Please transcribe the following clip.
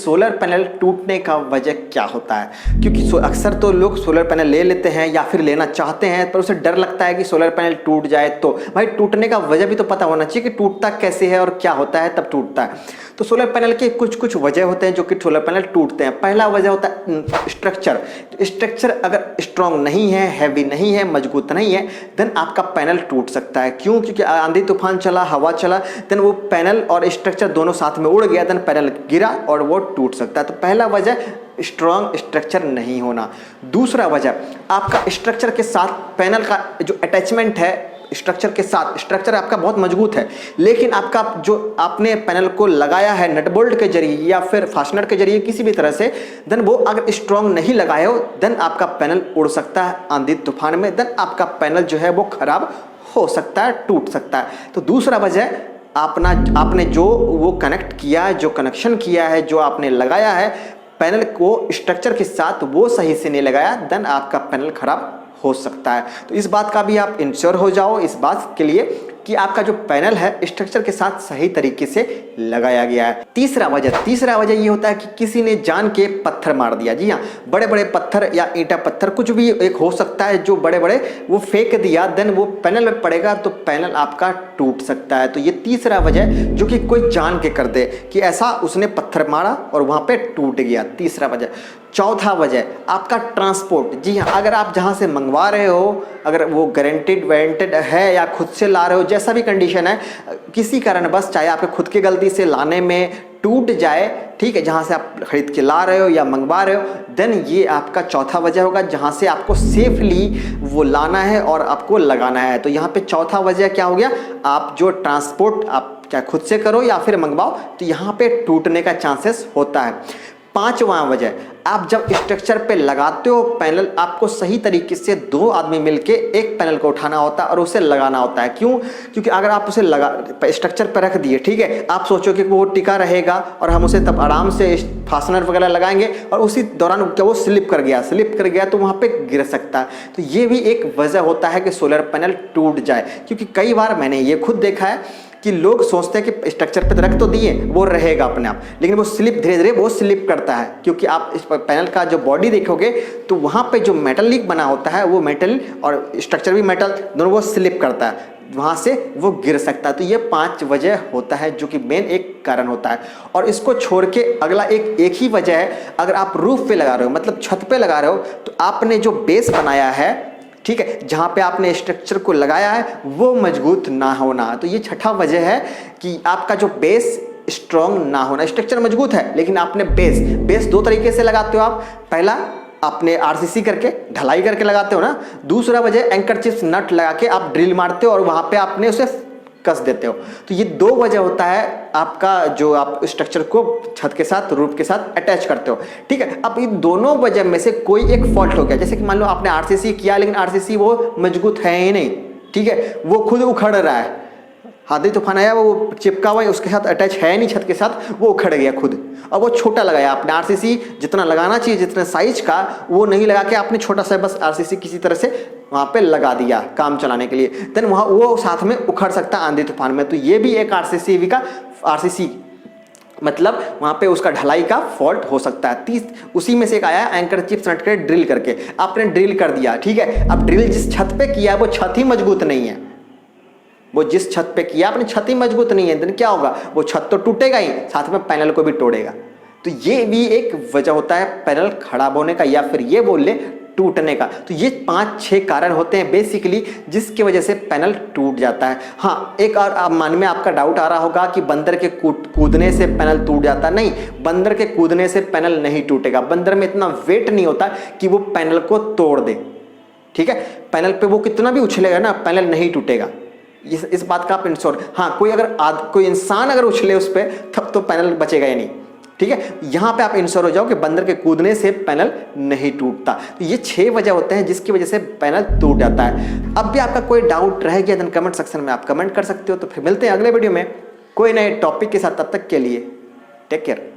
Solar panel टूटने का वजह क्या होता है, क्योंकि अक्सर तो लोग सोलर पैनल ले लेते हैं या फिर लेना चाहते हैं पर उसे डर लगता है कि सोलर पैनल टूट जाए। तो भाई टूटने का वजह भी तो पता होना चाहिए कि टूटता कैसे है और क्या होता है तब टूटता है। तो सोलर पैनल के कुछ वजह होते हैं जो कि सोलर पैनल टूटते हैं। पहला वजह होता है स्ट्रक्चर अगर स्ट्रांग नहीं है, हैवी नहीं है, मजबूत नहीं है, देन आपका पैनल टूट सकता है। क्यों? क्योंकि आंधी तूफान चला, हवा चला, देन वो पैनल और स्ट्रक्चर दोनों साथ में उड़ गया, देन पैनल गिरा और वो टूट सकता है। तो पहला वजह स्ट्रॉन्ग स्ट्रक्चर नहीं होना। दूसरा वजह आपका स्ट्रक्चर के साथ पैनल का जो अटैचमेंट है, स्ट्रक्चर के साथ स्ट्रक्चर आपका बहुत मजबूत है लेकिन आपका जो आपने पैनल को लगाया है नट बोल्ट के जरिए या फिर फास्टनर के जरिए किसी भी तरह से, देन वो अगर स्ट्रॉन्ग नहीं लगाए हो, देन आपका पैनल उड़ सकता है आंधी तूफान में, देन आपका पैनल जो है वो खराब हो सकता है, टूट सकता है। तो दूसरा वजह आपने जो वो कनेक्ट किया है, जो कनेक्शन किया है, जो आपने लगाया है पैनल को स्ट्रक्चर के साथ, वो सही से नहीं लगाया, देन आपका पैनल खराब हो सकता है। तो इस बात का भी आप इंश्योर हो जाओ इस बात के लिए कि आपका जो पैनल है स्ट्रक्चर के साथ सही तरीके से लगाया गया है। तीसरा वजह ये होता है कि किसी ने जान के पत्थर मार दिया। जी हाँ, बड़े बड़े पत्थर या ईंटा पत्थर कुछ भी एक हो सकता है जो बड़े बड़े वो फेंक दिया, देन वो पैनल में पड़ेगा तो पैनल आपका टूट सकता है। तो ये तीसरा वजह जो कि कोई जान के कर दे कि ऐसा उसने पत्थर मारा और वहाँ पे टूट गया, तीसरा वजह। चौथा वजह आपका ट्रांसपोर्ट। जी हाँ, अगर आप जहाँ से मंगवा रहे हो, अगर वो गारंटेड वारंटेड है या खुद से ला रहे हो, जैसा भी कंडीशन है, किसी कारण बस चाहे आपके खुद की गलती से लाने में टूट जाए, ठीक है, जहाँ से आप खरीद के ला रहे हो या मंगवा रहे हो, देन ये आपका चौथा वजह होगा जहाँ से आपको सेफली वो लाना है और आपको लगाना है। तो यहाँ पे चौथा वजह क्या हो गया, आप जो ट्रांसपोर्ट आप क्या खुद से करो या फिर मंगवाओ तो यहाँ पे टूटने का चांसेस होता है। पांचवा वजह, आप जब स्ट्रक्चर पे लगाते हो पैनल, आपको सही तरीके से दो आदमी मिलके एक पैनल को उठाना होता है और उसे लगाना होता है। क्यों? क्योंकि अगर आप उसे स्ट्रक्चर पे रख दिए, ठीक है, आप सोचो कि वो टिका रहेगा और हम उसे तब आराम से फास्टनर वगैरह लगाएंगे और उसी दौरान क्या वो स्लिप कर गया तो वहाँ पे गिर सकता है। तो ये भी एक वजह होता है कि सोलर पैनल टूट जाए। क्योंकि कई बार मैंने ये खुद देखा है कि लोग सोचते हैं कि स्ट्रक्चर पे रख तो दिए वो रहेगा अपने आप, लेकिन वो धीरे धीरे वो स्लिप करता है। क्योंकि आप इस पैनल का जो बॉडी देखोगे तो वहाँ पे जो मेटलिक बना होता है, वो मेटल और स्ट्रक्चर भी मेटल, दोनों वो स्लिप करता है, वहाँ से वो गिर सकता है। तो ये 5 वजह होता है जो कि मेन एक कारण होता है। और इसको छोड़ के अगला एक ही वजह है, अगर आप रूफ पे लगा रहे हो, मतलब छत पे लगा रहे हो, तो आपने जो बेस बनाया है, ठीक है, जहाँ पे आपने स्ट्रक्चर को लगाया है वो मजबूत ना होना। तो ये छठा वजह है कि आपका जो बेस स्ट्रॉन्ग ना होना। स्ट्रक्चर मजबूत है लेकिन आपने बेस दो तरीके से लगाते हो आप। पहला आपने आरसीसी करके ढलाई करके लगाते हो ना, दूसरा वजह एंकर चिप्स नट लगा के आप ड्रिल मारते हो और वहाँ पे आपने उसे कस देते हो। तो ये 2 वजह होता है आपका जो आप स्ट्रक्चर को छत के साथ, रूफ के साथ अटैच करते हो, ठीक है। अब इन दोनों वजह में से कोई एक फॉल्ट हो गया, जैसे कि मान लो आपने आरसीसी किया लेकिन आरसीसी वो मजबूत है ही नहीं, ठीक है, वो खुद उखड़ रहा है, आंधी तूफान आया वो चिपका हुआ है, उसके साथ अटैच है नहीं छत के साथ, वो उखड़ गया खुद। अब वो छोटा लगाया आपने, आरसीसी जितना लगाना चाहिए जितने साइज का वो नहीं लगा के आपने छोटा सा बस आरसीसी किसी तरह से वहाँ पे लगा दिया काम चलाने के लिए, देन वहाँ वो साथ में उखड़ सकता है आंधी तूफान में। तो ये भी एक आरसीसी मतलब वहाँ पे उसका ढलाई का फॉल्ट हो सकता है। उसी में से एक आया एंकर चिप्स नट के ड्रिल करके, आपने ड्रिल कर दिया, ठीक है, अब ड्रिल जिस छत पे किया वो छत ही मजबूत नहीं है, वो जिस छत पे किया आपने छत ही मजबूत नहीं है, देन क्या होगा, वो छत तो टूटेगा ही, साथ में पैनल को भी तोड़ेगा। तो ये भी एक वजह होता है पैनल खराब होने का या फिर ये बोल ले टूटने का। तो ये 5-6 कारण होते हैं बेसिकली जिसकी वजह से पैनल टूट जाता है। हाँ, एक और मन में आपका डाउट आ रहा होगा कि बंदर के कूदने से पैनल टूट जाता। नहीं, बंदर के कूदने से पैनल नहीं टूटेगा। बंदर में इतना वेट नहीं होता कि वो पैनल को तोड़ दे, ठीक है, पैनल पे वो कितना भी उछलेगा ना, पैनल नहीं टूटेगा, इस बात का आप इंश्योर। हाँ, कोई इंसान अगर उछले उस पर तब तो पैनल बचेगा ही नहीं, ठीक है। यहाँ पे आप इंश्योर हो जाओ कि बंदर के कूदने से पैनल नहीं टूटता। तो ये 6 वजह होते हैं जिसकी वजह से पैनल टूट जाता है। अब भी आपका कोई डाउट रह गया तो कमेंट सेक्शन में आप कमेंट कर सकते हो। तो फिर मिलते हैं अगले वीडियो में कोई नए टॉपिक के साथ, तब तक के लिए टेक केयर।